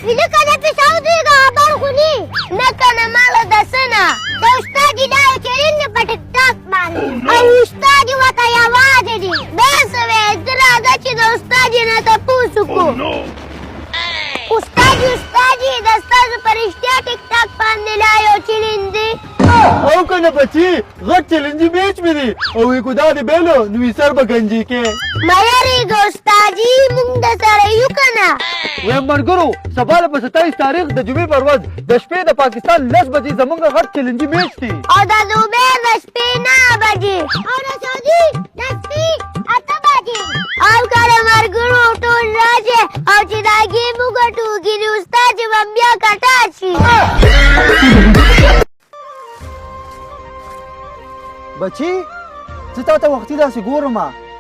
ویده کنه پی سعودیگا خبر خونی نکنه مالا دسنا دا استادی داو چرین پا ٹک ٹاک باندې او استادی وطا یواز دی بیسوی ادرادا چی دا استادی نتا پوسو کو استادی دستازو پرشتیا ٹک ٹاک باندې لایو چرین دی او کنه بچی غټ چیلنجی میچ مې دی او یې کو دا دی بیلو نو سر به گنجی کې مایریگا استادی مونږ د سره یو کنه ویم مرګرو سبا له 27 تاریخ د جمعې پر ورځ د شپې د پاکستان 10 بجې زمونږ غټ چیلنجی میچ دی او د دوبه د شپې 9 بجې او د سعودي د شپې 8 بجې او کله مرګرو ټول راځي او چې دا گیم وګټو ګینه استاد به بیا کټا شي بچی زه تا ته وختي داسې ګورم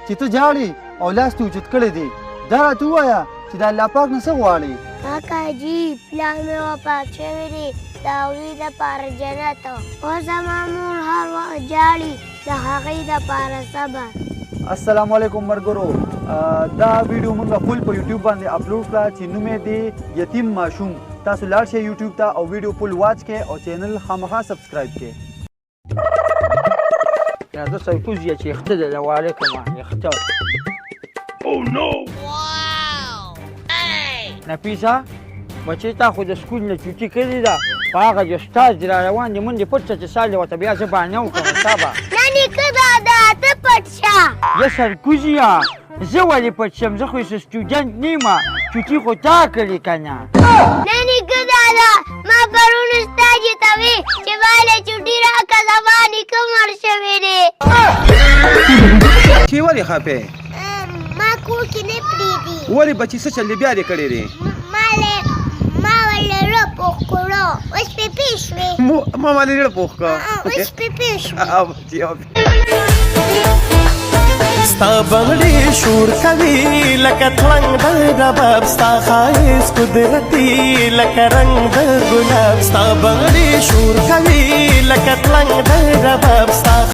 چې ته جاړې او لاس ته اوچت کړی دی دا راته ووایه چې د الله پاک نه څه غواړې کاکا جی پلان مې وپاک شوی دی د هغوی دپاره جنت او زما مور هر وخت جاړي د هغې دپاره صبر السلام علیکم مرګرو دا ویډیو موږ فول په یوټیوب باندې اپلوډ کړه چې نوم یې دی یتیم ماشوم تاسو لاړ شئ یوټیوب ته او ویډیو فول واچ کړئ او چینل خامخا سبسکرایب کړئ يا ده سيفوز يا شيخ اختدل وعليكم يا اختار اوه نو واو نفیسه بچی تا خو د سکول نه چوټي کړې ده په هغه د استاد را روان دي منډې پټ شه چې سال یې ورته بیا زه بهانه وکړم سبا نه نیکه دادا ته پټ شه یا سرکوزیه زه ولې پټ شم زه خو یې سټوډنټ نه یم چوټي خو تا کړې که نه نه نیکه دادا ما پرون استاد ته وی چې واله چوټي راکړه زما نیکه مړ شوی دی چې ولې خفې ما کور کې نه پرېږدي ولې بچي څه چل دی بیا دې کړی دی ما ولې زړه پوخ کړو اوس پیپي شوې ما ولې زړه پوخ کړه اوس پیپي شوې ستا بغړې شور کوي لکه تلنګ د رباب ستا ښایست قدرتي لکه رنګ د ګلاب ستا بغړې شور کوي لکه تلنګ د رباب ستا